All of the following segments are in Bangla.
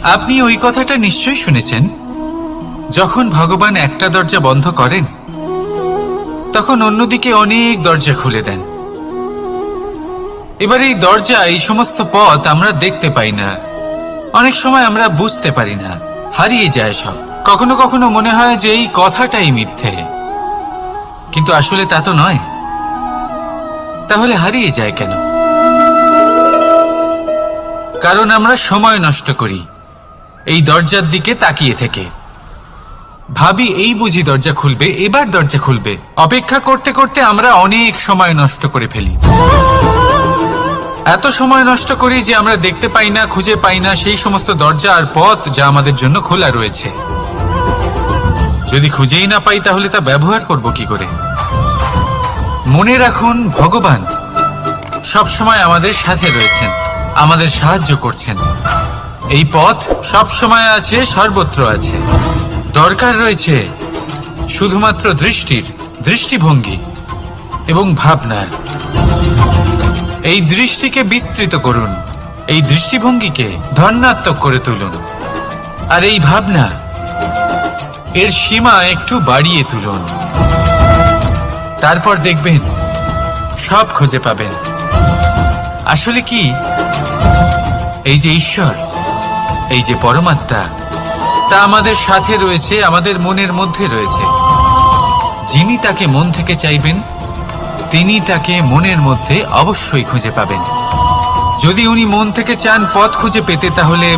আপনি ওই কথাটা নিশ্চয়ই শুনেছেন, যখন ভগবান একটা দরজা বন্ধ করেন তখন অন্যদিকে অনেক দরজা খুলে দেন। এবার এই দরজা, এই সমস্ত পথ আমরা দেখতে পাই না, অনেক সময় আমরা বুঝতে পারি না, হারিয়ে যায় সব। কখনো কখনো মনে হয় যে এই কথাটাই মিথ্যে, কিন্তু আসলে তা তো নয়। তাহলে হারিয়ে যায় কেন? কারণ আমরা সময় নষ্ট করি এই দরজার দিকে তাকিয়ে থেকে। ভাবি এই বুঝি দরজা খুলবে, এবার দরজা খুলবে, অপেক্ষা করতে করতে আমরা অনেক সময় নষ্ট করে ফেলি। এত সময় নষ্ট করি যে আমরা দেখতে পাই না, খুঁজে পাই না সেই সমস্ত দরজা আর পথ যা আমাদের জন্য খোলা রয়েছে। যদি খুঁজেই না পাই তাহলে তা ব্যবহার করব কি করে? মনে রাখুন, ভগবান সব সময় আমাদের সাথে রয়েছেন, আমাদের সাহায্য করছেন। এই পথ সব সময় আছে, সর্বত্র আছে। দরকার রয়েছে শুধুমাত্র দৃষ্টির, দৃষ্টিভঙ্গি এবং ভাবনার। এই দৃষ্টিকে বিস্তৃত করুন, এই দৃষ্টিভঙ্গিকে ধন্যাত্মক করে তুলুন, আর এই ভাবনা, এর সীমা একটু বাড়িয়ে তুলুন। তারপর দেখবেন সব খুঁজে পাবেন। আসলে কি, এই যে ঈশ্বর, এই যে পরমাত্মা, তা আমাদের সাথে রয়েছে, আমাদের মনের মধ্যে রয়েছে। যিনি তাকে মন থেকে চাইবেন তিনি তাকে মনের মধ্যে অবশ্যই খুঁজে পাবেন। যদি উনি মন থেকে চান পথ খুঁজে পেতে, তাহলে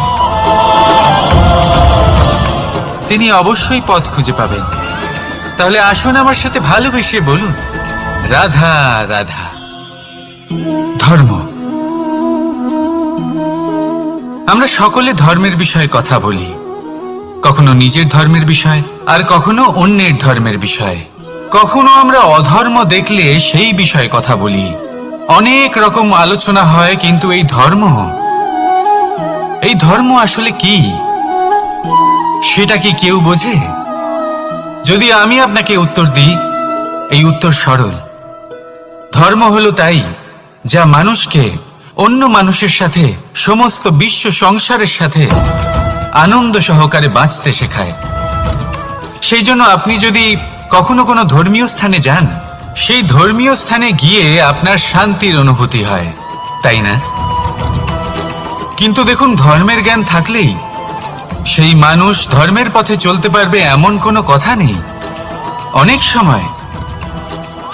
তিনি অবশ্যই পথ খুঁজে পাবেন। তাহলে আসুন আমার সাথে ভালোবেসে বলুন, রাধা রাধা। ধর্ম, আমরা সকলে ধর্মের বিষয়ে কথা বলি, কখনো নিজের ধর্মের বিষয়, আর কখনো অন্যের ধর্মের বিষয়। কখনো আমরা অধর্ম দেখলে সেই বিষয়ে কথা বলি। অনেক রকম আলোচনা হয়, কিন্তু এই ধর্ম আসলে কি, সেটা কি কেউ বোঝে? যদি আমি আপনাকে উত্তর দিই, এই উত্তর সরল। ধর্ম হলো তাই যা মানুষকে অন্য মানুষের সাথে, সমস্ত বিশ্ব সংসারের সাথে আনন্দ সহকারে বাঁচতে শেখায়। সেই জন্য আপনি যদি কখনো কোনো ধর্মীয় স্থানে যান, সেই ধর্মীয় স্থানে গিয়ে আপনার শান্তির অনুভূতি হয়, তাই না? কিন্তু দেখুন, ধর্মের জ্ঞান থাকলেই সেই মানুষ ধর্মের পথে চলতে পারবে এমন কোনো কথা নেই। অনেক সময়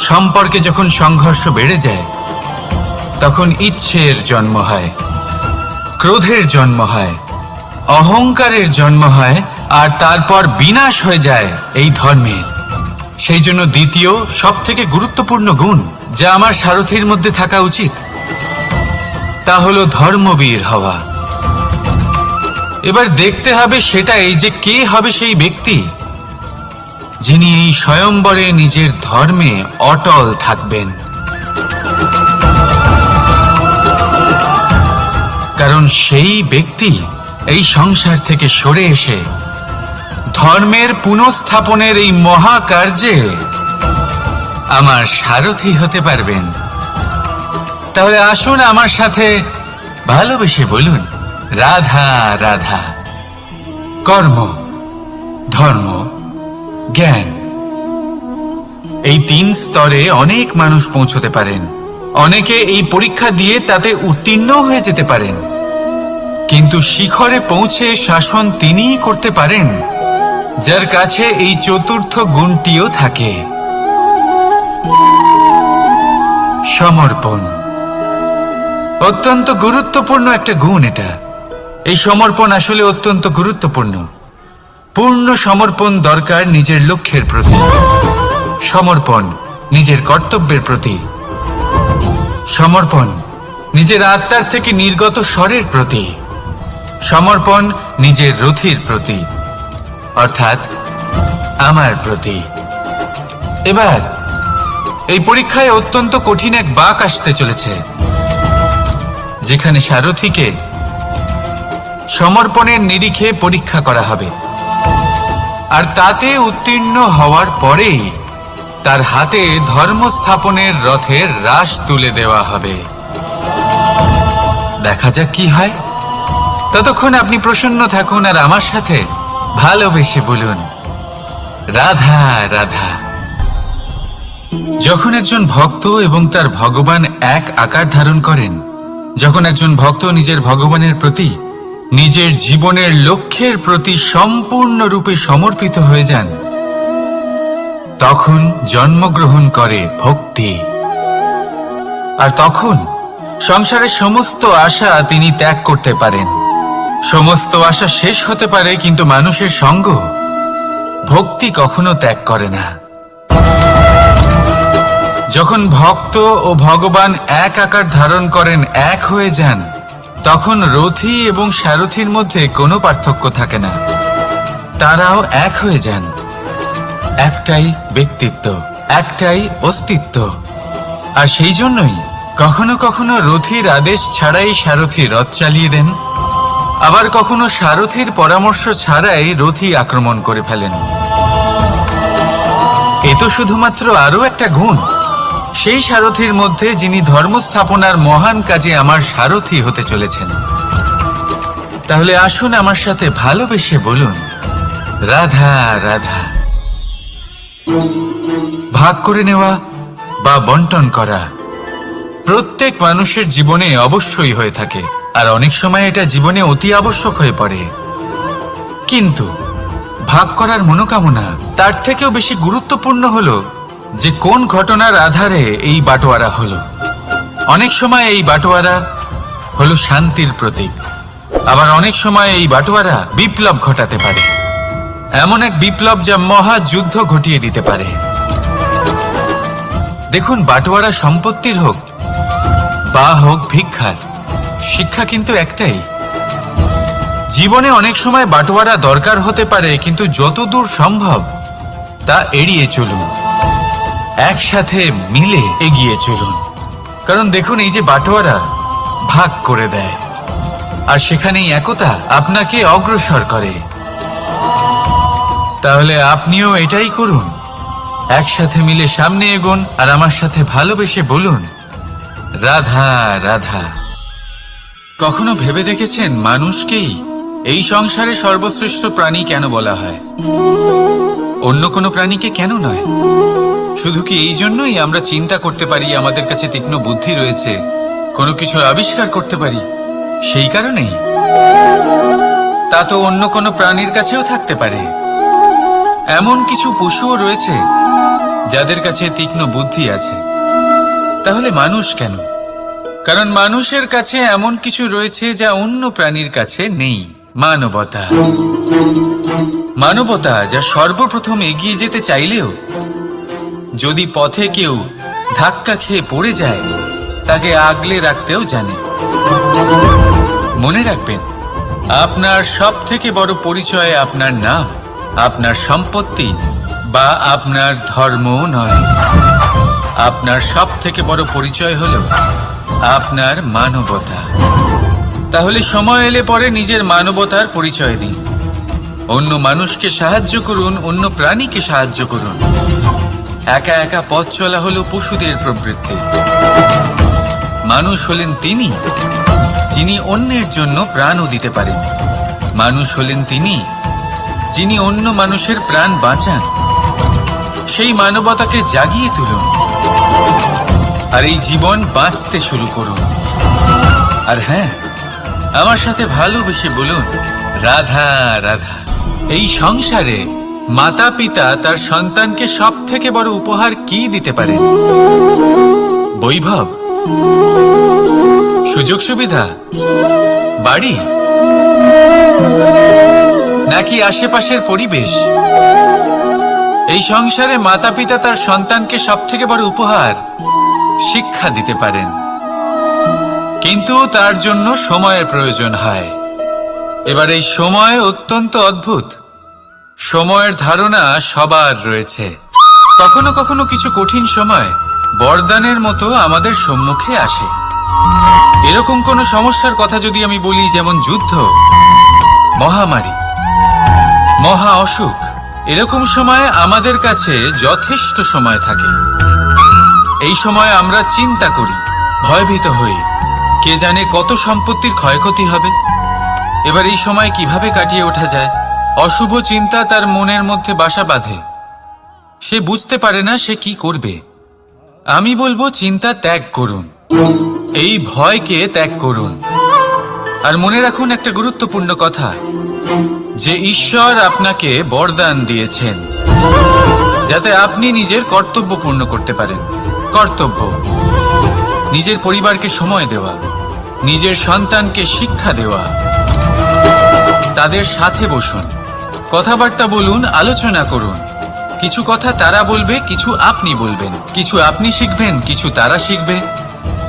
সম্পর্কে যখন সংঘর্ষ বেড়ে যায়, তখন ইচ্ছের জন্ম হয়, ক্রোধের জন্ম হয়, অহংকারের জন্ম হয়, আর তারপর বিনাশ হয়ে যায় এই ধর্মের। সেই জন্য দ্বিতীয় সবথেকে গুরুত্বপূর্ণ গুণ যা আমার সারথীর মধ্যে থাকা উচিত, তা হলো ধর্মবীর হওয়া। এবার দেখতে হবে সেটা এই যে কে হবে সেই ব্যক্তি যিনি এই স্বয়ম্বরে নিজের ধর্মে অটল থাকবেন। কারণ সেই ব্যক্তি এই সংসার থেকে সরে এসে ধর্মের পুনঃস্থাপনের এই মহাকার্যে আমার সারথি হতে পারবেন। তাহলে আসুন আমার সাথে ভালোবেসে বলুন, রাধা রাধা। কর্ম, ধর্ম, জ্ঞান, এই 3 স্তরে অনেক মানুষ পৌঁছতে পারেন। অনেকে এই পরীক্ষা দিয়ে তাতে উত্তীর্ণ হয়ে যেতে পারেন, কিন্তু শিখরে পৌঁছে শাসন তিনিই করতে পারেন যার কাছে এই চতুর্থ গুণটিও থাকে, সমর্পণ। অত্যন্ত গুরুত্বপূর্ণ একটা গুণ এটা। এই সমর্পণ আসলে অত্যন্ত গুরুত্বপূর্ণ। পূর্ণ সমর্পণ দরকার নিজের লক্ষ্যের প্রতি, সমর্পণ নিজের কর্তব্যের প্রতি, সমর্পণ নিজের আত্মার থেকে নির্গত স্বরের প্রতি, সমর্পণ নিজের রথির প্রতি, অর্থাৎ আমার প্রতি। এবার এই পরীক্ষায় অত্যন্ত কঠিন এক বাঁক আসতে চলেছে, যেখানে সারথীকে সমর্পণের নিরিখে পরীক্ষা করা হবে, আর তাতে উত্তীর্ণ হওয়ার পরেই তার হাতে ধর্ম স্থাপনের রথের রাশ তুলে দেওয়া হবে। দেখা যাক কি হয়। ততক্ষণ আপনি প্রসন্ন থাকুন আর আমার সাথে ভালোবেসে বলুন রাধা রাধা। যখন একজন ভক্ত এবং তার ভগবান এক আকার ধারণ করেন, যখন একজন ভক্ত নিজের ভগবানের প্রতি, নিজের জীবনের লক্ষ্যের প্রতি সম্পূর্ণরূপে সমর্পিত হয়ে যান, তখন জন্মগ্রহণ করে ভক্তি। আর তখন সংসারের সমস্ত আশা তিনি ত্যাগ করতে পারেন। সমস্ত আশা শেষ হতে পারে, কিন্তু মানুষের সঙ্গ ভক্তি কখনো ত্যাগ করে না। যখন ভক্ত ও ভগবান এক আকার ধারণ করেন, এক হয়ে যান, তখন রথী এবং সারথীর মধ্যে কোনো পার্থক্য থাকে না। তারাও এক হয়ে যান। একটাই ব্যক্তিত্ব, একটাই অস্তিত্ব। আর সেই জন্যই কখনো কখনো রথীর আদেশ ছাড়াই সারথী রথ চালিয়ে দেন, আবার কখনো সারথীর পরামর্শ ছাড়াই রথী আক্রমণ করে ফেলেন। এ তো শুধুমাত্র আরও একটা গুণ সেই সারথীর মধ্যে, যিনি ধর্ম স্থাপনার মহান কাজে আমার সারথী হতে চলেছেন। তাহলে আসুন আমার সাথে ভালোবেসে বলুন রাধা রাধা। ভাগ করে নেওয়া বা বন্টন করা প্রত্যেক মানুষের জীবনে অবশ্যই হয়ে থাকে, আর অনেক সময় এটা জীবনে অতি আবশ্যক হয়ে পড়ে। কিন্তু ভাগ করার মনোকামনা তার থেকেও বেশি গুরুত্বপূর্ণ হলো যে কোন ঘটনার আধারে এই বাটোয়ারা হলো। অনেক সময় এই বাটোয়ারা হলো শান্তির প্রতীক, আবার অনেক সময় এই বাটোয়ারা বিপ্লব ঘটাতে পারে, এমন এক বিপ্লব যা মহাযুদ্ধ ঘটিয়ে দিতে পারে। দেখুন, বাটোয়ারা সম্পত্তির হোক বা হোক ভিক্ষার, শিক্ষা কিন্তু একটাই। জীবনে অনেক সময় বাটোয়ারা দরকার হতে পারে, কিন্তু যতদূর সম্ভব তা এড়িয়ে চলুন, একসাথে মিলে এগিয়ে চলুন। কারণ দেখুন, এই যে বাটোয়ারা ভাগ করে দেয়, আর সেখানেই একতা আপনাকে অগ্রসর করে। তাহলে আপনিও এটাই করুন, একসাথে মিলে সামনে এগোন আর আমার সাথে ভালোবেসে বলুন রাধা রাধা। কখনো ভেবে দেখেছেন মানুষকেই এই সংসারে সর্বশ্রেষ্ঠ প্রাণী কেন বলা হয়? অন্য কোনো প্রাণীকে কেন নয়? শুধু কি এই জন্যই আমরা চিন্তা করতে পারি, আমাদের কাছে তীক্ষ্ণ বুদ্ধি রয়েছে, কোনো কিছু আবিষ্কার করতে পারি, সেই কারণেই? তা তো অন্য কোনো প্রাণীর কাছেও থাকতে পারে। এমন কিছু পশুও রয়েছে যাদের কাছে তীক্ষ্ণ বুদ্ধি আছে। তাহলে মানুষ কেন? কারণ মানুষের কাছে এমন কিছু রয়েছে যা অন্য প্রাণীর কাছে নেই। মানবতা। মানবতা যা সর্বপ্রথম এগিয়ে যেতে চাইলেও যদি পথে কেউ ধাক্কা খেয়ে পড়ে যায়, তাকে আগলে রাখতেও জানে। মনে রাখবেন, আপনার সব থেকে বড় পরিচয় আপনার নাম, আপনার সম্পত্তি বা আপনার ধর্ম নয়। আপনার সব থেকে বড় পরিচয় হলো আপনার মানবতা। তাহলে সময় এলে পরে নিজের মানবতার পরিচয় দিন। অন্য মানুষকে সাহায্য করুন, অন্য প্রাণীকে সাহায্য করুন। একা একা পথ চলা হলো পশুদের প্রবৃত্তি। মানুষ হলেন তিনি যিনি অন্যের জন্য প্রাণও দিতে পারেন। মানুষ হলেন তিনি যিনি অন্য মানুষের প্রাণ বাঁচান। সেই মানবতাকে জাগিয়ে তুলুন আর এই জীবন বাঁচতে শুরু করুন। আর হ্যাঁ, আমার সাথে ভালোবেসে বলুন রাধা রাধা। এই সংসারে মাতা পিতা তার সন্তানকে সব থেকে বড় উপহার কি দিতে পারেন? বৈভব, সুযোগ সুবিধা, বাড়ি, নাকি আশেপাশের পরিবেশ? এই সংসারে মাতা পিতা তার সন্তানকে সব থেকে বড় উপহার শিক্ষা দিতে পারেন, কিন্তু তার জন্য সময়ের প্রয়োজন হয়। এবার এই সময় অত্যন্ত অদ্ভুত। সময়ের ধারণা সবার রয়েছে। কখনো কখনো কিছু কঠিন সময় বরদানের মতো আমাদের সম্মুখে আসে। এরকম কোনো সমস্যার কথা যদি আমি বলি, যেমন যুদ্ধ, মহামারী, মহা অসুখ, এরকম সময় আমাদের কাছে যথেষ্ট সময় থাকে। এই সময় আমরা চিন্তা করি, ভয়ভীত হই, কে জানে কত সম্পত্তির ক্ষয়ক্ষতি হবে, এবার এই সময় কিভাবে কাটিয়ে ওঠা যায়? অশুভ চিন্তা তার মনের মধ্যে বাসা বাঁধে। সে বুঝতে পারে না সে কি করবে। আমি বলবো চিন্তা ত্যাগ করুন, এই ভয়কে ত্যাগ করুন। আর মনে রাখুন একটা গুরুত্বপূর্ণ কথা, যে ঈশ্বর আপনাকে বরদান দিয়েছেন যাতে আপনি নিজের কর্তব্য পূর্ণ করতে পারেন। কর্তব্য, নিজের পরিবারকে সময় দেওয়া, নিজের সন্তানকে শিক্ষা দেওয়া। তাদের সাথে বসুন, কথাবার্তা বলুন, আলোচনা করুন। কিছু কথা তারা বলবে, কিছু আপনি বলবেন, কিছু আপনি শিখবেন, কিছু তারা শিখবে।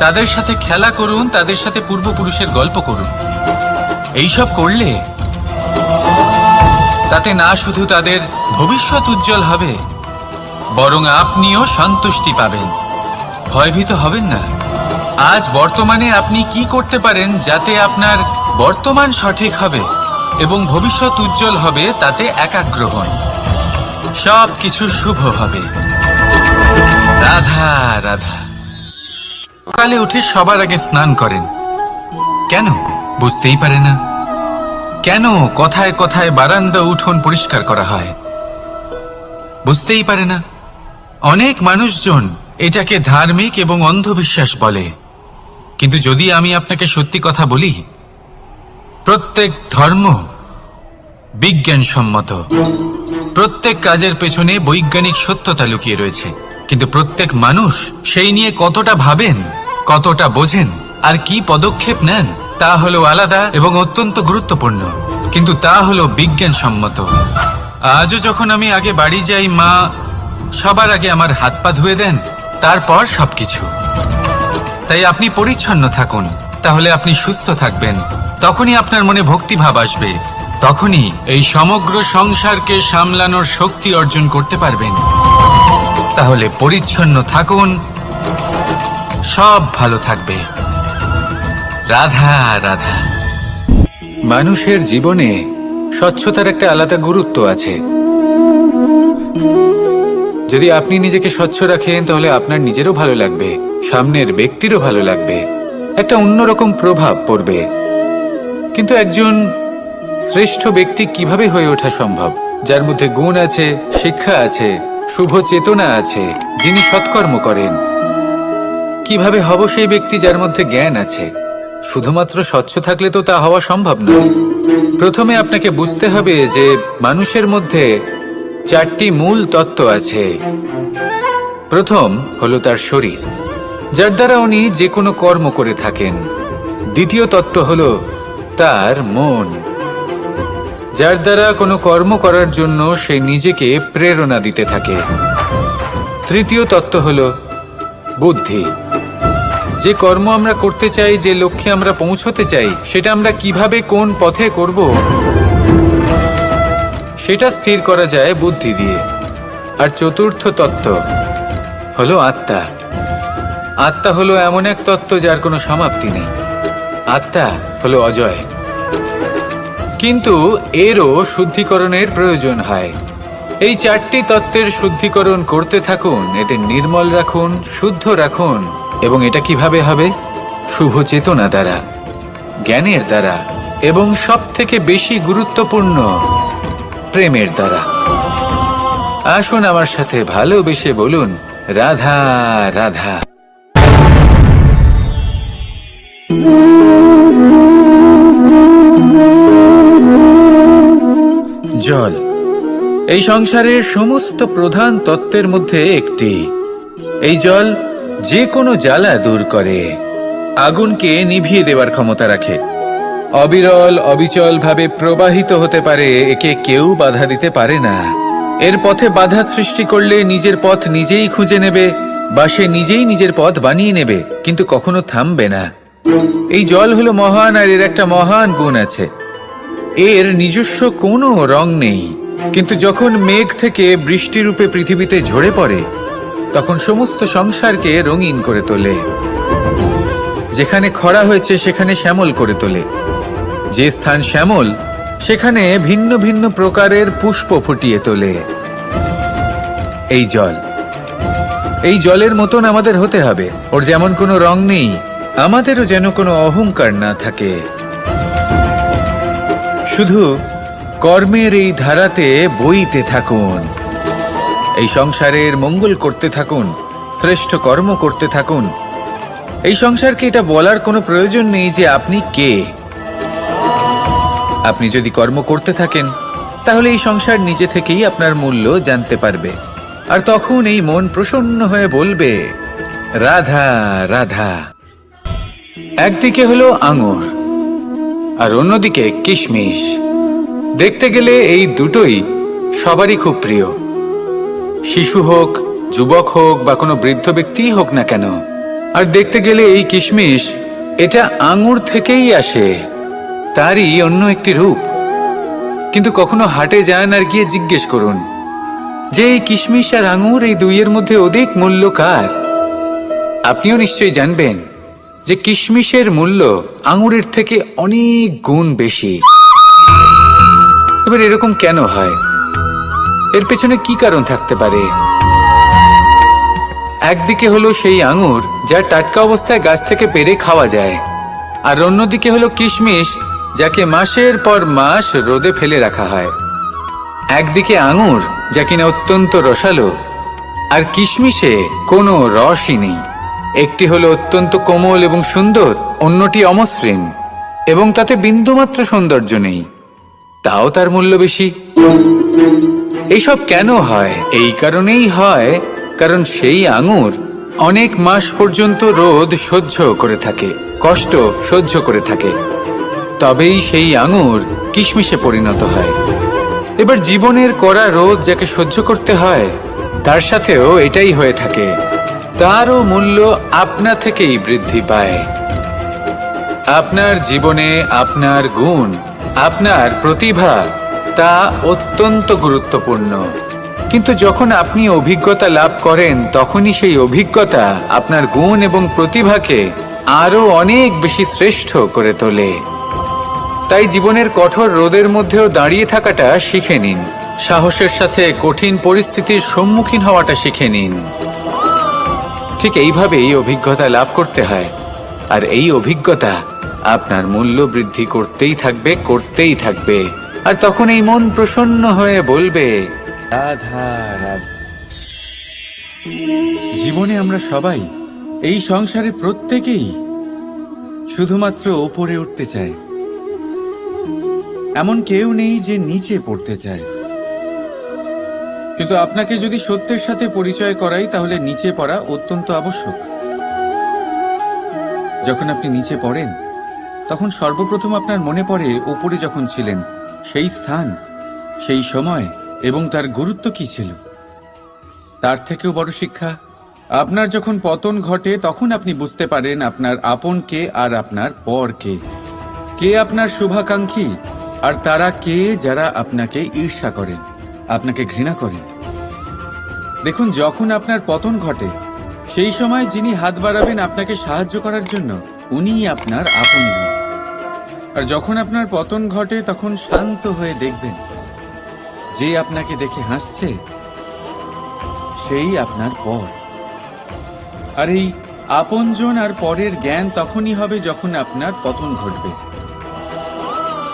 তাদের সাথে খেলা করুন, তাদের সাথে পূর্বপুরুষের গল্প করুন। এইসব করলে তাতে না শুধু তাদের ভবিষ্যৎ উজ্জ্বল হবে, বরং আপনিও সন্তুষ্টি পাবেন। ভয়ভীত হবেন না। আজ বর্তমানে আপনি কি করতে পারেন যাতে আপনার বর্তমান সঠিক হবে এবং ভবিষ্যৎ উজ্জ্বল হবে, তাতে একাগ্র হন। সব কিছু শুভ হবে। রাধা রাধা। সকালে উঠে সবার আগে স্নান করেন কেন? বুঝতেই পারে না। কেন কথায় কথায় বারান্দা উঠোন পরিষ্কার করা হয়? বুঝতেই পারে না। অনেক মানুষজন এটাকে ধার্মিক এবং অন্ধবিশ্বাস বলে, কিন্তু যদি আমি আপনাকে সত্যি কথা বলি, প্রত্যেক ধর্ম বিজ্ঞানসম্মত। প্রত্যেক কাজের পেছনে বৈজ্ঞানিক সত্যতা লুকিয়ে রয়েছে, কিন্তু প্রত্যেক মানুষ সেই নিয়ে কতটা ভাবেন, কতটা বোঝেন আর কি পদক্ষেপ নেন তা হলো আলাদা এবং অত্যন্ত গুরুত্বপূর্ণ, কিন্তু তা হলো বিজ্ঞানসম্মত। আজও যখন আমি আগে বাড়ি যাই, মা সবার আগে আমার হাত পা ধুয়ে দেন, তারপর সবকিছু। তাই আপনি পরিচ্ছন্ন থাকুন, তাহলে আপনি সুস্থ থাকবেন। তখনই আপনার মনে ভক্তিভাব আসবে, তখনই এই সমগ্র সংসারকে সামলানোর শক্তি অর্জন করতে পারবেন। তাহলে পরিচ্ছন্ন থাকুন, সব ভালো থাকবে। রাধা রাধা। মানুষের জীবনে স্বচ্ছতার একটা আলাদা গুরুত্ব আছে। যদি আপনি নিজেকে স্বচ্ছ রাখেন, তাহলে আপনার নিজেরও ভালো লাগবে, সামনের ব্যক্তিরও ভালো লাগবে, একটা অন্যরকম প্রভাব পড়বে। কিন্তু একজন শ্রেষ্ঠ ব্যক্তি কিভাবে হয়ে ওঠা সম্ভব? যার মধ্যে গুণ আছে, শিক্ষা আছে, শুভ চেতনা আছে, যিনি সৎকর্ম করেন। কিভাবে হব সেই ব্যক্তি যার মধ্যে জ্ঞান আছে? শুধুমাত্র স্বচ্ছ থাকলে তো তা হওয়া সম্ভব নয়। প্রথমে আপনাকে বুঝতে হবে যে মানুষের মধ্যে 4টি মূল তত্ত্ব আছে। প্রথম হলো তার শরীর, যার দ্বারা উনি যে কোনো কর্ম করে থাকেন। দ্বিতীয় তত্ত্ব হলো তার মন, যার দ্বারা কোনো কর্ম করার জন্য সে নিজেকে প্রেরণা দিতে থাকে। তৃতীয় তত্ত্ব হলো বুদ্ধি, যে কর্ম আমরা করতে চাই, যে লক্ষ্যে আমরা পৌঁছতে চাই, সেটা আমরা কিভাবে কোন পথে করব সেটা স্থির করা যায় বুদ্ধি দিয়ে। আর চতুর্থ তত্ত্ব হলো আত্মা। আত্মা হলো এমন এক তত্ত্ব যার কোনো সমাপ্তি নেই। আত্মা হলো অজয়, কিন্তু এরও শুদ্ধিকরণের প্রয়োজন হয়। এই 4টি তত্ত্বের শুদ্ধিকরণ করতে থাকুন, এদের নির্মল রাখুন, শুদ্ধ রাখুন। এবং এটা কিভাবে হবে? শুভ চেতনা দ্বারা, জ্ঞানের দ্বারা, এবং সব থেকে বেশি গুরুত্বপূর্ণ প্রেমের দ্বারা। আসুন আমার সাথে ভালোবেসে বলুন, রাধা রাধা। জল এই সংসারের সমস্ত প্রধান তত্ত্বের মধ্যে একটি। এই জল যে কোনো জ্বালা দূর করে, আগুনকে নিভিয়ে দেওয়ার ক্ষমতা রাখে, অবিরল অবিচল ভাবে প্রবাহিত হতে পারে, একে কেউ বাধা দিতে পারে না। এর পথে বাধা সৃষ্টি করলে নিজের পথ নিজেই খুঁজে নেবে, বা সে নিজেই নিজের পথ বানিয়ে নেবে, কিন্তু কখনো থামবে না। এই জল হলো মহান, আর এর একটা মহান গুণ আছে, এর নিজস্ব কোনো রং নেই। কিন্তু যখন মেঘ থেকে বৃষ্টিরূপে পৃথিবীতে ঝরে পড়ে, তখন সমস্ত সংসারকে রঙিন করে তোলে। যেখানে খরা হয়েছে সেখানে শ্যামল করে তোলে, যে স্থান শ্যামল সেখানে ভিন্ন ভিন্ন প্রকারের পুষ্প ফুটিয়ে তোলে। এই জল, এই জলের মতন আমাদের হতে হবে। ওর যেমন কোনো রং নেই, আমাদেরও যেন কোনো অহংকার না থাকে। শুধু কর্মের এই ধারাতে বইতে থাকুন, এই সংসারের মঙ্গল করতে থাকুন, শ্রেষ্ঠ কর্ম করতে থাকুন। এই সংসারকে এটা বলার কোনো প্রয়োজন নেই যে আপনি কে। আপনি যদি কর্ম করতে থাকেন তাহলে এই সংসার নিজে থেকেই আপনার মূল্য জানতে পারবে, আর তখন এই মন প্রসন্ন হয়ে বলবে রাধা রাধা। একদিকে হলো আঙুর আর অন্যদিকে কিশমিশ। দেখতে গেলে এই দুটোই সবারই খুব প্রিয়, শিশু হোক, যুবক হোক বা কোনো বৃদ্ধ ব্যক্তিই হোক না কেন। আর দেখতে গেলে এই কিশমিশ এটা আঙুর থেকেই আসে, তারই অন্য একটি রূপ। কিন্তু কখনো হাটে যান আর গিয়ে জিজ্ঞেস করুন যে এই কিশমিশ আর আঙুর এই দুইয়ের মধ্যে অধিক মূল্য কার। আপনিও নিশ্চয়ই জানবেন যে কিশমিশের মূল্য আঙুরের থেকে অনেক গুণ বেশি। এবার এরকম কেন হয়? এর পেছনে কি কারণ থাকতে পারে? একদিকে হলো সেই আঙুর যা টাটকা অবস্থায় গাছ থেকে পেড়ে খাওয়া যায়, আর অন্যদিকে হলো কিশমিশ যাকে মাসের পর মাস রোদে ফেলে রাখা হয়। একদিকে আঙুর যা কিনা অত্যন্ত রসালো, আর কিশমিশে কোনো রসই নেই। একটি হলো অত্যন্ত কোমল এবং সুন্দর, অন্যটি অমসৃণ এবং তাতে বিন্দুমাত্র সৌন্দর্য নেই, তাও তার মূল্য বেশি। এইসব কেন হয়? এই কারণেই হয় কারণ সেই আঙুর অনেক মাস পর্যন্ত রোদ সহ্য করে থাকে, কষ্ট সহ্য করে থাকে, তবেই সেই আঙুর কিশমিশে পরিণত হয়। এবার জীবনের কড়া রোদ যাকে সহ্য করতে হয় তার সাথেও এটাই হয়ে থাকে, তারও মূল্য আপনা থেকেই বৃদ্ধি পায়। আপনার জীবনে আপনার গুণ, আপনার প্রতিভা তা অত্যন্ত গুরুত্বপূর্ণ। কিন্তু যখন আপনি অভিজ্ঞতা লাভ করেন তখনই সেই অভিজ্ঞতা আপনার গুণ এবং প্রতিভাকে আরো অনেক বেশি শ্রেষ্ঠ করে তোলে। তাই জীবনের কঠোর রোদের মধ্যেও দাঁড়িয়ে থাকাটা শিখে নিন, সাহসের সাথে কঠিন পরিস্থিতির সম্মুখীন হওয়াটা শিখে নিন। ঠিক এইভাবেই অভিজ্ঞতা লাভ করতে হয়, আর এই অভিজ্ঞতা আপনার মূল্য বৃদ্ধি করতেই থাকবে, করতেই থাকবে। আর তখন এই মন প্রসন্ন হয়ে বলবে রাধা রাধা। জীবনে আমরা সবাই, এই সংসারে প্রত্যেকেই শুধুমাত্র ওপরে উঠতে চায়, এমন কেউ নেই যে নিচে পড়তে চায়। কিন্তু আপনাকে যদি সত্যের সাথে পরিচয় করাই তাহলে নিচে পড়া অত্যন্ত আবশ্যক। যখন আপনি নিচে পড়েন তখন সর্বপ্রথম আপনার মনে পড়ে ওপরে যখন ছিলেন সেই স্থান, সেই সময় এবং তার গুরুত্ব কি ছিল। তার থেকেও বড় শিক্ষা, আপনার যখন পতন ঘটে তখন আপনি বুঝতে পারেন আপনার আপন কে আর আপনার পর কে। কে আপনার শুভাকাঙ্ক্ষী আর তারা কে যারা আপনাকে ঈর্ষা করেন, আপনাকে ঘৃণা করেন। দেখুন, যখন আপনার পতন ঘটে সেই সময় যিনি হাত বাড়াবেন আপনাকে সাহায্য করার জন্য উনিই আপনার আপনজন। আর যখন আপনার পতন ঘটে তখন শান্ত হয়ে দেখবেন যে আপনাকে দেখে হাসছে সেই আপনার পর। আর এই আপনজন আর পরের জ্ঞান তখনই হবে যখন আপনার পতন ঘটবে,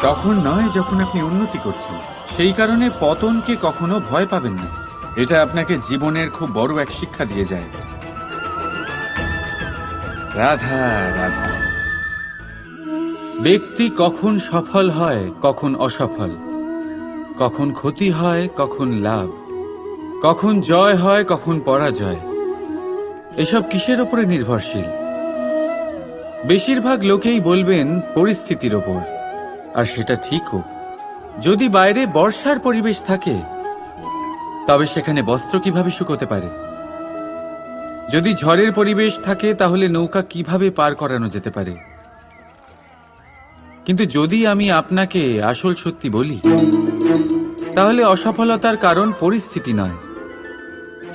তখন নয় যখন আপনি উন্নতি করছেন। সেই কারণে পতনকে কখনো ভয় পাবেন না, এটা আপনাকে জীবনের খুব বড় এক শিক্ষা দিয়ে যায়। রাধা রাধা। ব্যক্তি কখন সফল হয়, কখন অসফল, কখন ক্ষতি হয়, কখন লাভ, কখন জয় হয়, কখন পরাজয়, এসব কিসের উপরে নির্ভরশীল? বেশিরভাগ লোকেই বলবেন পরিস্থিতির ওপর, আর সেটা ঠিকও। যদি বাইরে বর্ষার পরিবেশ থাকে তবে সেখানে বস্ত্র কিভাবে শুকোতে পারে? যদি ঝড়ের পরিবেশ থাকে তাহলে নৌকা কিভাবে পার করানো যেতে পারে? কিন্তু যদি আমি আপনাকে আসল সত্যি বলি, তাহলে অসফলতার কারণ পরিস্থিতি নয়,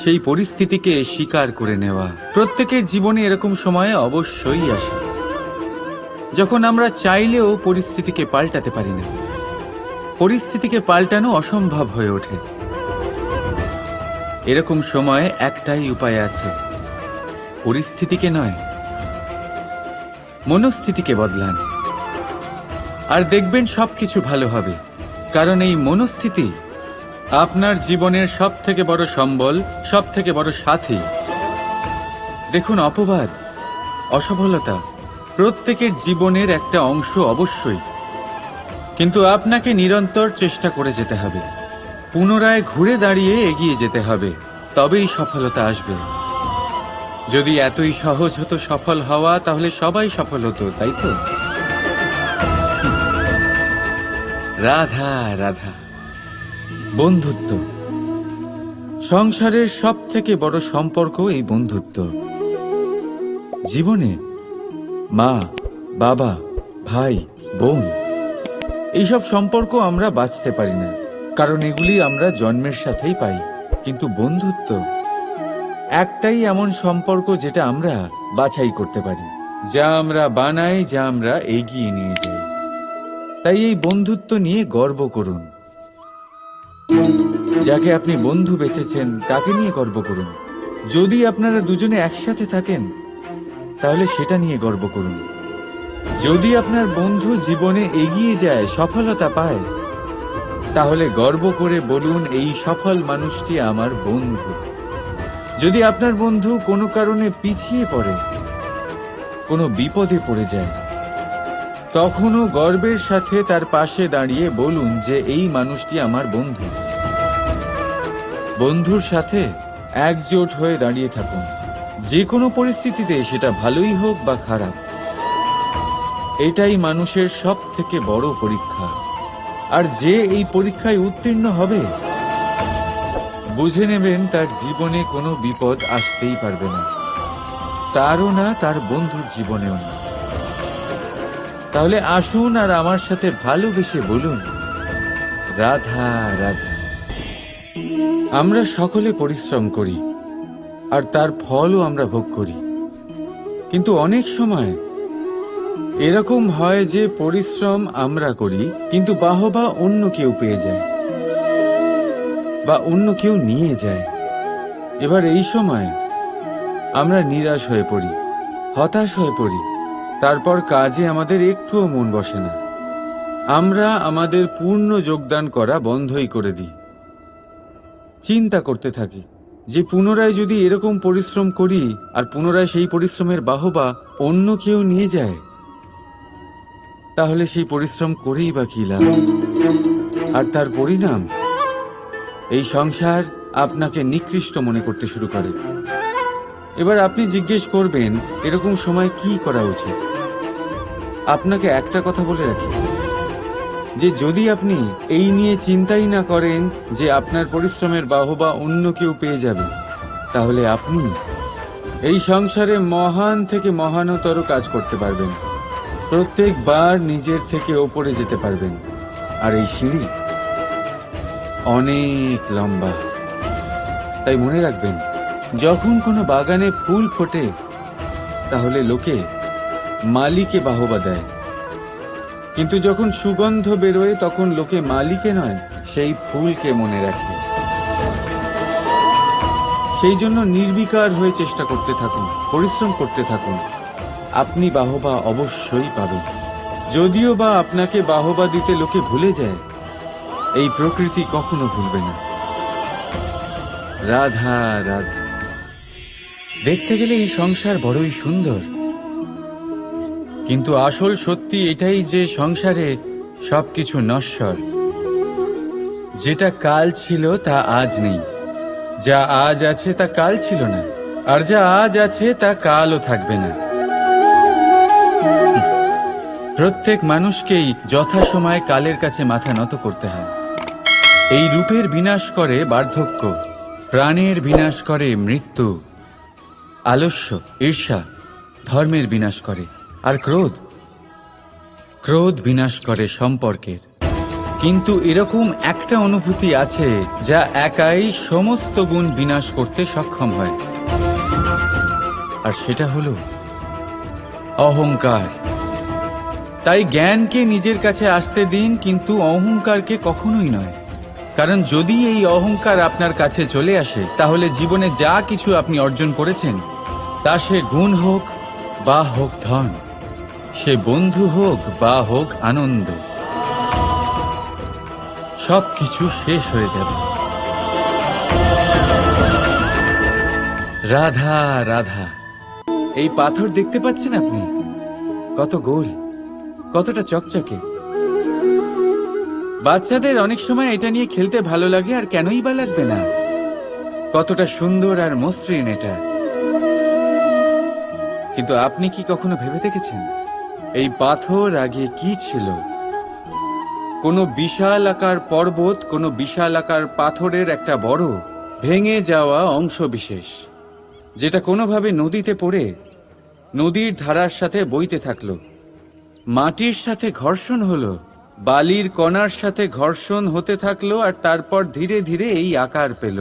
সেই পরিস্থিতিকে স্বীকার করে নেওয়া। প্রত্যেকের জীবনে এরকম সময়ে অবশ্যই আসে যখন আমরা চাইলেও পরিস্থিতিকে পাল্টাতে পারি না, পরিস্থিতিকে পাল্টানো অসম্ভব হয়ে ওঠে। এরকম সময়ে একটাই উপায় আছে, পরিস্থিতিকে নয়, মনস্থিতিকে বদলান। আর দেখবেন সবকিছু ভালো হবে। কারণ এই মনস্থিতি আপনার জীবনের সব থেকে বড় সম্বল, সব থেকে বড় সাথী। দেখুন, অপবাদ, অসফলতা প্রত্যেকের জীবনের একটা অংশ অবশ্যই, কিন্তু আপনাকে নিরন্তর চেষ্টা করে যেতে হবে, পুনরায় ঘুরে দাঁড়িয়ে এগিয়ে যেতে হবে, তবেই সফলতা আসবে। যদি এতই সহজ হতো সফল হওয়া, তাহলে সবাই সফল হতো, তাই তো? রাধা রাধা। বন্ধুত্ব, সংসারের সব থেকে বড় সম্পর্ক এই বন্ধুত্ব। জীবনে মা, বাবা, ভাই, বোন, এইসব সম্পর্ক আমরা বাঁচতে পারি না, কারণ এগুলি আমরা জন্মের সাথেই পাই। কিন্তু বন্ধুত্ব একটাই এমন সম্পর্ক যেটা আমরা বাছাই করতে পারি, যা আমরা বানাই, যা আমরা এগিয়ে নিয়ে যাই। তাই এই বন্ধুত্ব নিয়ে গর্ব করুন। যাকে আপনি বন্ধু বেছেছেন তাকে নিয়ে গর্ব করুন। যদি আপনারা দুজনে একসাথে থাকেন তাহলে সেটা নিয়ে গর্ব করুন। যদি আপনার বন্ধু জীবনে এগিয়ে যায়, সফলতা পায়, তাহলে গর্ব করে বলুন, এই সফল মানুষটি আমার বন্ধু। যদি আপনার বন্ধু কোনো কারণে পিছিয়ে পড়ে, কোনো বিপদে পড়ে যায়, তখনও গর্বের সাথে তার পাশে দাঁড়িয়ে বলুন যে এই মানুষটি আমার বন্ধু। বন্ধুর সাথে একজোট হয়ে দাঁড়িয়ে থাকুন, যে কোনো পরিস্থিতিতে, সেটা ভালোই হোক বা খারাপ। এটাই মানুষের সব থেকে বড় পরীক্ষা। আর যে এই পরীক্ষায় উত্তীর্ণ হবে, বুঝে নেবেন তার জীবনে কোনো বিপদ আসতেই পারবে না, তারও না, তার বন্ধুর জীবনেও না। তাহলে আসুন আর আমার সাথে ভালোবেসে বলুন, রাধা রাধা। আমরা সকলে পরিশ্রম করি আর তার ফলও আমরা ভোগ করি, কিন্তু অনেক সময় এরকম হয় যে পরিশ্রম আমরা করি, কিন্তু বাহবা অন্য কেউ পেয়ে যায় বা অন্য কেউ নিয়ে যায়। এবার এই সময় আমরা নিরাশ হয়ে পড়ি, হতাশ হয়ে পড়ি, তারপর কাজে আমাদের একটুও মন বসে না। আমরা আমাদের পূর্ণ যোগদান করা বন্ধই করে দিই। চিন্তা করতে থাকি যে পুনরায় যদি এরকম পরিশ্রম করি আর পুনরায় সেই পরিশ্রমের বাহবা অন্য কেউ নিয়ে যায়, তাহলে সেই পরিশ্রম করেই বা কি লাভ? আর তার পরিণাম, এই সংসার আপনাকে নিকৃষ্ট মনে করতে শুরু করে। এবার আপনি জিজ্ঞেস করবেন, এরকম সময় কি করা উচিত? আপনাকে একটা কথা বলে রাখি, যে যদি আপনি এই নিয়ে চিন্তাই না করেন যে আপনার পরিশ্রমের বাহবা অন্য কেউ পেয়ে যাবে, তাহলে আপনি এই সংসারে মহান থেকে মহানতর কাজ করতে পারবেন, প্রত্যেকবার নিজের থেকে ওপরে যেতে পারবেন। আর এই সিঁড়ি অনেক লম্বা। তাই মনে রাখবেন, যখন কোনো বাগানে ফুল ফোটে, তাহলে লোকে মালিকে বাহবা দেয়, কিন্তু যখন সুগন্ধ বেরোয় তখন লোকে মালিকে নয়, সেই ফুলকে মনে রাখে। সেই জন্য নির্বিকার হয়ে চেষ্টা করতে থাকুন, পরিশ্রম করতে থাকুন, আপনি বাহবা অবশ্যই পাবেন। যদিও বা আপনাকে বাহবা দিতে লোকে ভুলে যায়, এই প্রকৃতি কখনো ভুলবে না। রাধা রাধা। দেখতে গেলে এই সংসার বড়ই সুন্দর, কিন্তু আসল সত্যি এটাই যে সংসারে সবকিছু নশ্বর। যেটা কাল ছিল তা আজ নেই, যা আজ আছে তা কাল ছিল না, আর যা আজ আছে তা কালও থাকবে না। প্রত্যেক মানুষকেই যথাসময়ে কালের কাছে মাথা নত করতে হয়। এই রূপের বিনাশ করে বার্ধক্য, প্রাণের বিনাশ করে মৃত্যু, আলস্য, ঈর্ষা ধর্মের বিনাশ করে, আর ক্রোধ বিনাশ করে সম্পর্কের। কিন্তু এরকম একটা অনুভূতি আছে যা একাই সমস্ত গুণ বিনাশ করতে সক্ষম হয়, আর সেটা হলো অহংকার। তাই জ্ঞানকে নিজের কাছে আসতে দিন, কিন্তু অহংকারকে কখনোই নয়। কারণ যদি এই অহংকার আপনার কাছে চলে আসে, তাহলে জীবনে যা কিছু আপনি অর্জন করেছেন, তা সে গুণ হোক বা হোক ধন, সে বন্ধু হোক বা হোক আনন্দ, সবকিছু শেষ হয়ে যাবে। রাধা রাধা। এই পাথর দেখতে পাচ্ছেন আপনি? কত গোল, কতটা চকচকে। বাচ্চাদের অনেক সময় এটা নিয়ে খেলতে ভালো লাগে, আর কেনই বা লাগবে না। কতটা সুন্দর আর মসৃণ এটা। কিন্তু আপনি কি কখনো ভেবে দেখেছেন এই পাথর আগে কি ছিল? কোনো বিশাল আকার পর্বত, কোনো বিশাল আকার পাথরের একটা বড় ভেঙে যাওয়া অংশ বিশেষ, যেটা কোনোভাবে নদীতে পড়ে নদীর ধারার সাথে বইতে থাকলো। মাটির সাথে ঘর্ষণ হলো, বালির কণার সাথে ঘর্ষণ হতে থাকলো, আর তারপর ধীরে ধীরে এই আকার পেল।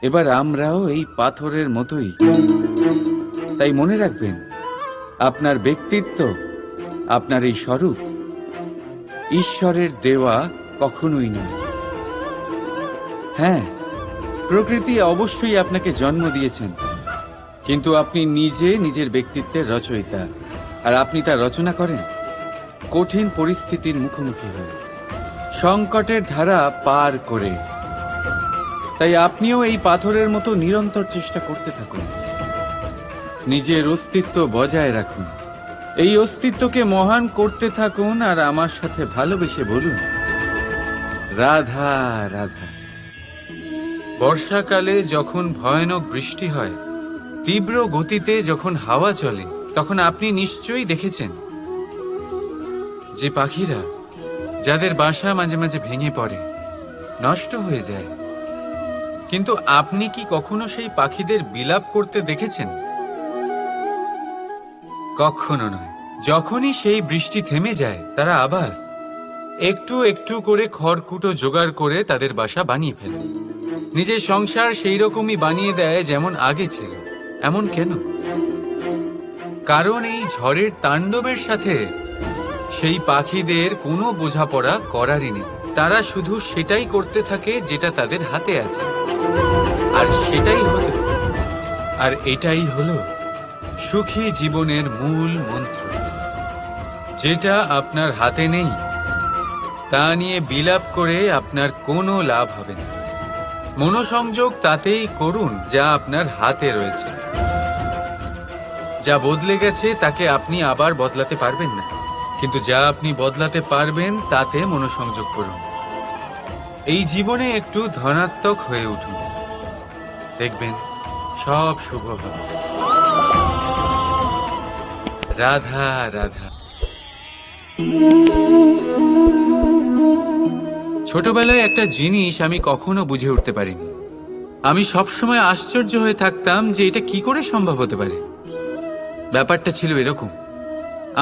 এবার আমরাও এই পাথরের মতোই। তাই মনে রাখবেন, আপনার ব্যক্তিত্ব, আপনার এই স্বরূপ ঈশ্বরের দেওয়া কখনোই নয়। হ্যাঁ, প্রকৃতি অবশ্যই আপনাকে জন্ম দিয়েছেন, কিন্তু আপনি নিজে নিজের ব্যক্তিত্বের রচয়িতা। আর আপনি তা রচনা করেন কঠিন পরিস্থিতির মুখোমুখি হয়ে, সংকটের ধারা পার করে। তাই আপনিও এই পাথরের মতো নিরন্তর চেষ্টা করতে থাকুন, নিজের অস্তিত্ব বজায় রাখুন, এই অস্তিত্বকে মহান করতে থাকুন, আর আমার সাথে ভালোবেসে বলুন, রাধা রাধা। বর্ষাকালে যখন ভয়ানক বৃষ্টি হয়, তীব্র গতিতে যখন হাওয়া চলে, তখন আপনি নিশ্চয়ই দেখেছেন যে পাখিরা, যাদের বাসা মাঝে মাঝে ভেঙে পড়ে, নষ্ট হয়ে যায়। কিন্তু আপনি কি কখনো সেই পাখিদের বিলাপ করতে দেখেছেন? কখনো নয়। যখনই সেই বৃষ্টি থেমে যায়, তারা আবার একটু একটু করে খড়কুটো জোগাড় করে তাদের বাসা বানিয়ে ফেলে। নিজের সংসার সেই রকমই বানিয়ে দেয় যেমন আগে ছিল। এমন কেন? কারণ এই ঝড়ের তাণ্ডবের সাথে সেই পাখিদের কোনো বোঝাপড়া করারই নেই। তারা শুধু সেটাই করতে থাকে যেটা তাদের হাতে আছে, আর এটাই হলো সুখী জীবনের মূল মন্ত্র। যেটা আপনার হাতে নেই, তা নিয়ে বিলাপ করে আপনার কোনো লাভ হবে না। মনোসংযোগ তাতেই করুন যা আপনার হাতে রয়েছে। যা বদলে গেছে তাকে আপনি আবার বদলাতে পারবেন না, কিন্তু যা আপনি বদলাতে পারবেন তাতে মনোসংযোগ করুন। এই জীবনে একটু ধনাত্মক হয়ে উঠুন, দেখবেন সব শুভ হবে। রাধা রাধা। ছোটবেলায় একটা জিনিস আমি কখনো বুঝে উঠতে পারিনি। আমি সবসময় আশ্চর্য হয়ে থাকতাম যে এটা কি করে সম্ভব হতে পারে। ব্যাপারটা ছিল এরকম,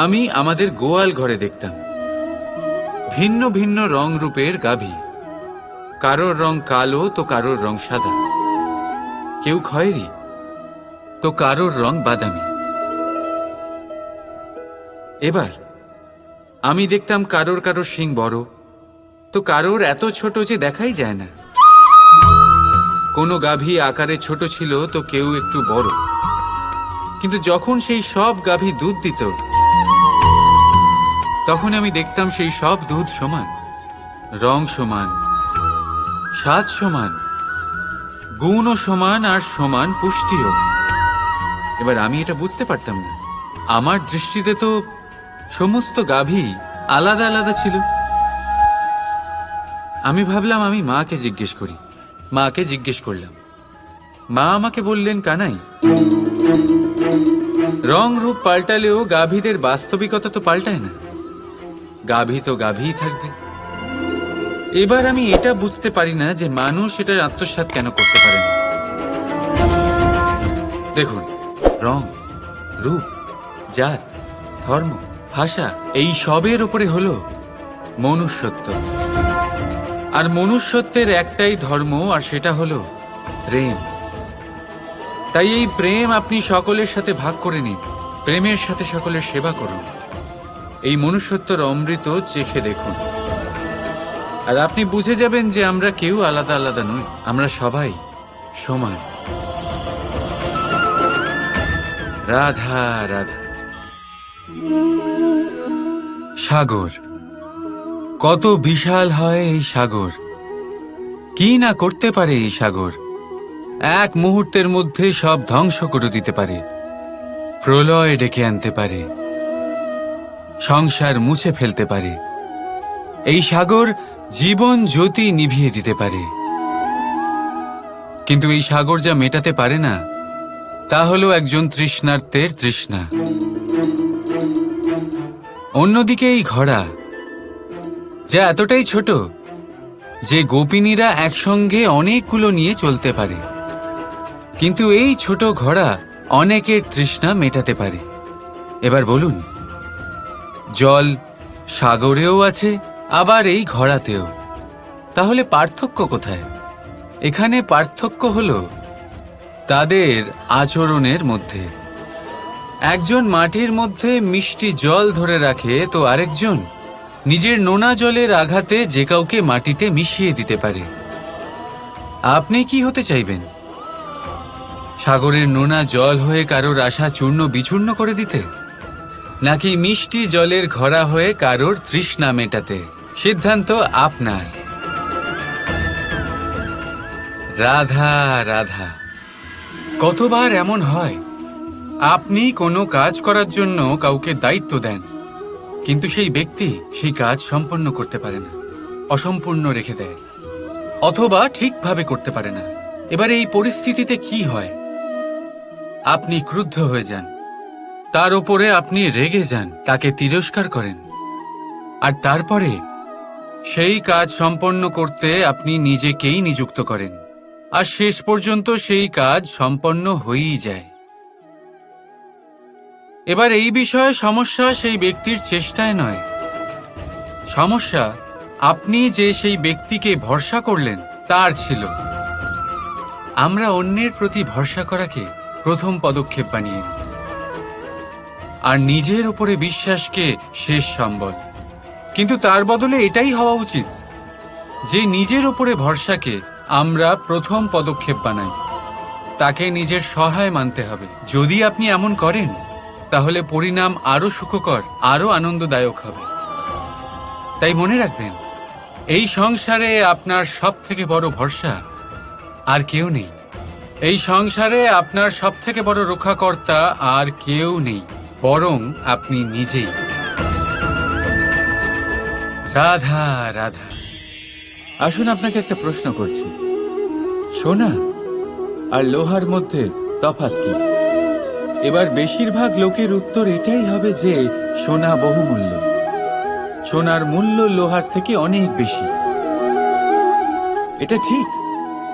আমি আমাদের গোয়াল ঘরে দেখতাম ভিন্ন ভিন্ন রং রূপের গাভী। কারোর রং কালো তো কারোর রং সাদা, কেউ খয়েরি তো কারোর রং বাদামি। এবার আমি দেখতাম কারোর কারোর শিং বড় তো কারোর এত ছোট যে দেখাই যায় না। কোনো গাভী আকারে ছোট ছিল তো কেউ একটু বড়। কিন্তু যখন সেই সব গাভী দুধ দিত, তখন আমি দেখতাম সেই সব দুধ সমান, রং সমান, স্বাদ সমান, গুণও সমান, আর সমান পুষ্টিও। এবার আমি এটা বুঝতে পারতাম না। আমার দৃষ্টিতে তো সমস্ত গাভী আলাদা আলাদা ছিল। আমি ভাবলাম আমি মাকে জিজ্ঞেস করি। মাকে জিজ্ঞেস করলাম। মা আমাকে বললেন, কানাই, রং রূপ পাল্টালেও গাভীদের বাস্তবিকতা তো পাল্টায় না। গাভী তো গাভীই থাকবে। এবার আমি এটা বুঝতে পারি না যে মানুষ এটা আত্মসাৎ কেন করতে পারে না। দেখুন, রং, রূপ, জাত, ধর্ম, ভাষা, এই সবের উপরে হলো মনুষ্যত্ব। আর মনুষ্যত্বের একটাই ধর্ম, আর সেটা হলো প্রেম। তাই এই প্রেম আপনি সকলের সাথে ভাগ করে নিন, প্রেমের সাথে সকলের সেবা করুন। এই মনুষ্যত্বর অমৃত চেখে দেখুন, আর আপনি বুঝে যাবেন যে আমরা কেউ আলাদা আলাদা নই, আমরা সবাই সমান। রাধা রাধা। সাগর, কত বিশাল হয় এই সাগর! কি না করতে পারে এই সাগর! এক মুহূর্তের মধ্যে সব ধ্বংস করে দিতে পারে, প্রলয় ডেকে আনতে পারে, সংসার মুছে ফেলতে পারে। এই সাগর জীবন জ্যোতি নিভিয়ে দিতে পারে। কিন্তু এই সাগর যা মেটাতে পারে না, তা হলো একজন তৃষ্ণার্তের তৃষ্ণা। অন্যদিকে এই ঘোড়া, যা এতটাই ছোট যে গোপিনীরা একসঙ্গে অনেকগুলো নিয়ে চলতে পারে, কিন্তু এই ছোট ঘোড়া অনেকের তৃষ্ণা মেটাতে পারে। এবার বলুন, জল সাগরেও আছে, আবার এই ঘোড়াতেও। তাহলে পার্থক্য কোথায়? এখানে পার্থক্য হলো তাদের আচরণের মধ্যে। একজন মাটির মধ্যে মিষ্টি জল ধরে রাখে, তো আরেকজন নিজের নোনা জলের আঘাতে যে কাউকে মাটিতে মিশিয়ে দিতে পারে। আপনি কি হতে চাইবেন? সাগরের নোনা জল হয়ে কারোর আশা চূর্ণ বিচূর্ণ করে দিতে, নাকি মিষ্টি জলের ঘোড়া হয়ে কারোর তৃষ্ণা মেটাতে? সিদ্ধান্ত আপনার। রাধা রাধা। কতবার এমন হয়, আপনি কোনো কাজ করার জন্য কাউকে দায়িত্ব দেন, কিন্তু সেই ব্যক্তি সেই কাজ সম্পন্ন করতে পারে না, অসম্পূর্ণ রেখে দেয়, অথবা ঠিকভাবে করতে পারে না। এবার এই পরিস্থিতিতে কি হয়? আপনি ক্রুদ্ধ হয়ে যান, তার উপরে আপনি রেগে যান, তাকে তিরস্কার করেন, আর তারপরে সেই কাজ সম্পন্ন করতে আপনি নিজেকেই নিযুক্ত করেন, আর শেষ পর্যন্ত সেই কাজ সম্পন্ন হয়েই যায়। এবার এই বিষয়ে সমস্যা সেই ব্যক্তির চেষ্টায় নয়, সমস্যা আপনি যে সেই ব্যক্তিকে ভরসা করলেন তার ছিল। আমরা অন্যের প্রতি ভরসা করাকে প্রথম পদক্ষেপ বানিয়ে নিই, আর নিজের উপরে বিশ্বাসকে শেষ সম্বল। কিন্তু তার বদলে এটাই হওয়া উচিত যে নিজের উপরে ভরসাকে আমরা প্রথম পদক্ষেপ বানাই, তাকে নিজের সহায় মানতে হবে। যদি আপনি এমন করেন, তাহলে পরিণাম আরো সুখকর, আরো আনন্দদায়ক হবে। তাই মনে রাখবেন, এই সংসারে আপনার সব থেকে বড় ভরসা আর কেউ নেই। এই সংসারে আপনার সব থেকে বড় রক্ষাকর্তা আর কেউ নেই, বরং আপনি নিজেই। রাধা রাধা। আসুন আপনাকে একটা প্রশ্ন করছি, সোনা আর লোহার মধ্যে তফাৎ কি? এবার বেশিরভাগ লোকের উত্তর এটাই হবে যে সোনা বহুমূল্য, সোনার মূল্য লোহার থেকে অনেক বেশি। এটা ঠিক,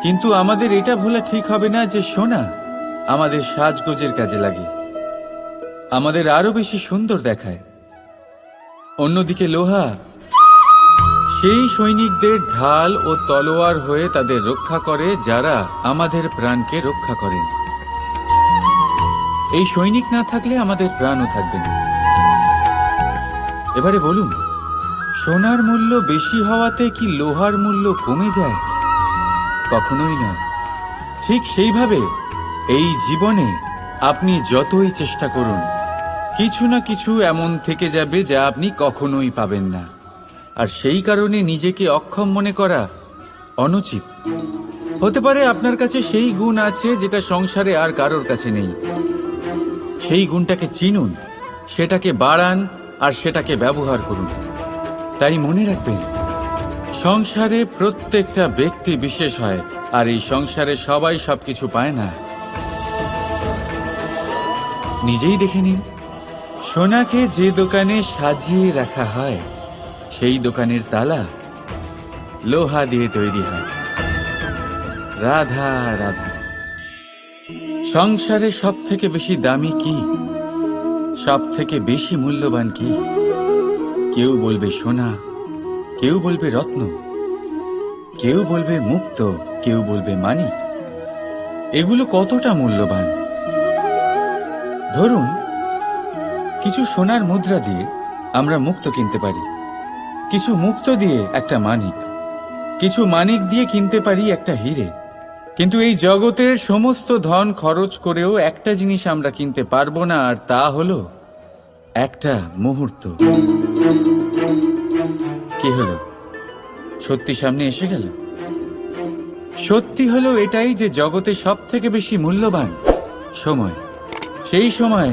কিন্তু আমাদের এটা ভোলা ঠিক হবে না যে সোনা আমাদের সাজগোজের কাজে লাগে, আমাদের আরো বেশি সুন্দর দেখায়। অন্যদিকে লোহা সেই সৈনিকদের ঢাল ও তলোয়ার হয়ে তাদের রক্ষা করে, যারা আমাদের প্রাণকে রক্ষা করেন। এই সৈনিক না থাকলে আমাদের প্রাণও থাকবে না। এবারে বলুন, সোনার মূল্য বেশি হওয়াতে কি লোহার মূল্য কমে যায়? কখনোই নয়। ঠিক সেইভাবে এই জীবনে আপনি যতই চেষ্টা করুন, কিছু না কিছু এমন থেকে যাবে যা আপনি কখনোই পাবেন না, আর সেই কারণে নিজেকে অক্ষম মনে করা অনুচিত। হতে পারে আপনার কাছে সেই গুণ আছে যেটা সংসারে আর কারোর কাছে নেই। সেই গুণটাকে চিনুন, সেটাকে বাড়ান, আর সেটাকে ব্যবহার করুন। তাই মনে রাখবেন, সংসারে প্রত্যেকটা ব্যক্তি বিশেষ হয়, আর এই সংসারে সবাই সবকিছু পায় না। নিজেই দেখে নিন, সোনাকে যে দোকানে সাজিয়ে রাখা হয়, সেই দোকানের তালা লোহা দিয়ে তৈরি হয়। রাধা রাধা। সংসারে সব থেকে বেশি দামি কি, সব থেকে বেশি মূল্যবান কি? কেউ বলবে সোনা, কেউ বলবে রত্ন, কেউ বলবে মুক্ত, কেউ বলবে মানিক। এগুলো কতটা মূল্যবান? ধরুন, কিছু সোনার মুদ্রা দিয়ে আমরা মুক্ত কিনতে পারি, কিছু মুক্ত দিয়ে একটা মানিক, কিছু মানিক দিয়ে কিনতে পারি একটা হীরে। কিন্তু এই জগতের সমস্ত ধন খরচ করেও একটা জিনিস আমরা কিনতে পারবো না, আর তা হলো একটা মুহূর্ত। কি হলো, সত্যি সামনে এসে গেল? সত্যি হলো এটাই যে জগতে সব থেকে বেশি মূল্যবান সময় সেই সময়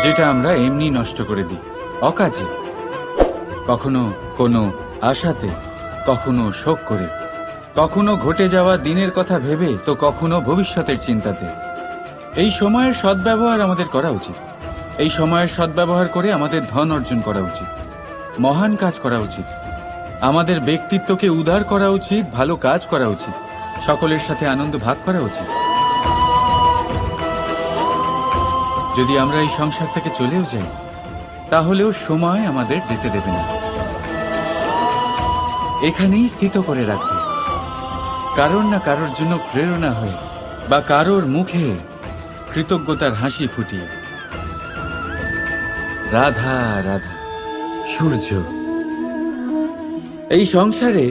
যেটা আমরা এমনি নষ্ট করে দিই, অকাজে, কখনো কোনো আশাতে, কখনো শোক করে, কখনো ঘটে যাওয়া দিনের কথা ভেবে, তো কখনো ভবিষ্যতের চিন্তাতে। এই সময়ের সদ্ব্যবহার আমাদের করা উচিত। এই সময়ের সদ্ব্যবহার করে আমাদের ধন অর্জন করা উচিত, মহান কাজ করা উচিত, আমাদের ব্যক্তিত্বকে উদার করা উচিত, ভালো কাজ করা উচিত, সকলের সাথে আনন্দ ভাগ করা উচিত। যদি আমরা এই সংসার থেকে চলেও যাই, তাহলেও সময় আমাদের যেতে দেবে না, এখানেই স্থিত করে রাখবে, কারোর না কারোর জন্য প্রেরণা হয়ে, বা কারোর মুখে কৃতজ্ঞতার হাসি ফুটিয়ে। রাধা রাধা। সূর্য এই সংসারে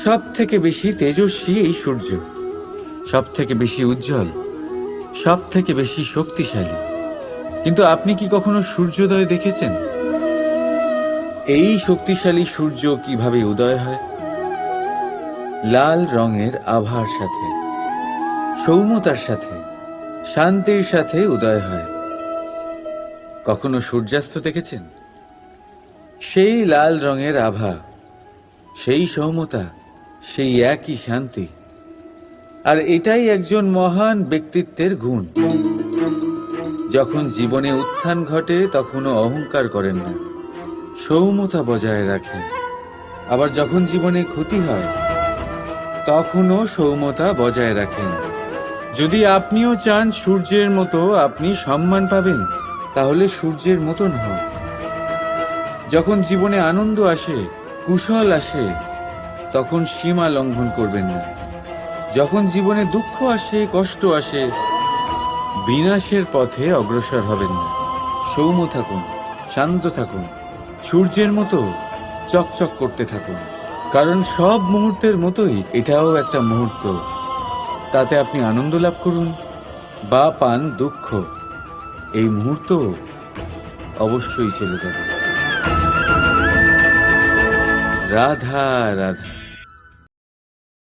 সব থেকে বেশি তেজস্বী, এই সূর্য সব থেকে বেশি উজ্জ্বল, সব থেকে বেশি শক্তিশালী। কিন্তু আপনি কি কখনো সূর্যোদয় দেখেছেন? এই শক্তিশালী সূর্য কিভাবে উদয় হয়? লাল রঙের আভার সাথে, সৌম্যতার সাথে, শান্তির সাথে উদয় হয়। কখনো সূর্যাস্ত দেখেছেন? সেই লাল রঙের আভা, সেই সৌম্যতা, সেই একই শান্তি। আর এটাই একজন মহান ব্যক্তিত্বের গুণ। যখন জীবনে উত্থান ঘটে তখনও অহংকার করেন না, সৌম্যতা বজায় রাখেন। আবার যখন জীবনে ক্ষতি হয় তখনও সৌম্যতা বজায় রাখেন। যদি আপনিও চান সূর্যের মতো আপনি সম্মান পাবেন, তাহলে সূর্যের মতন হন। যখন জীবনে আনন্দ আসে, কুশল আসে, তখন সীমা লঙ্ঘন করবেন না। যখন জীবনে দুঃখ আসে, কষ্ট আসে, বিনাশের পথে অগ্রসর হবেন না। সৌম্য থাকুন, শান্ত থাকুন, সূর্যের মতো চকচক করতে থাকুন। কারণ সব মুহূর্তের মতোই এটাও একটা মুহূর্ত। তাতে আপনি আনন্দ লাভ করুন বা পান দুঃখ, এই মুহূর্ত অবশ্যই চলে যাবে। রাধা রাধা।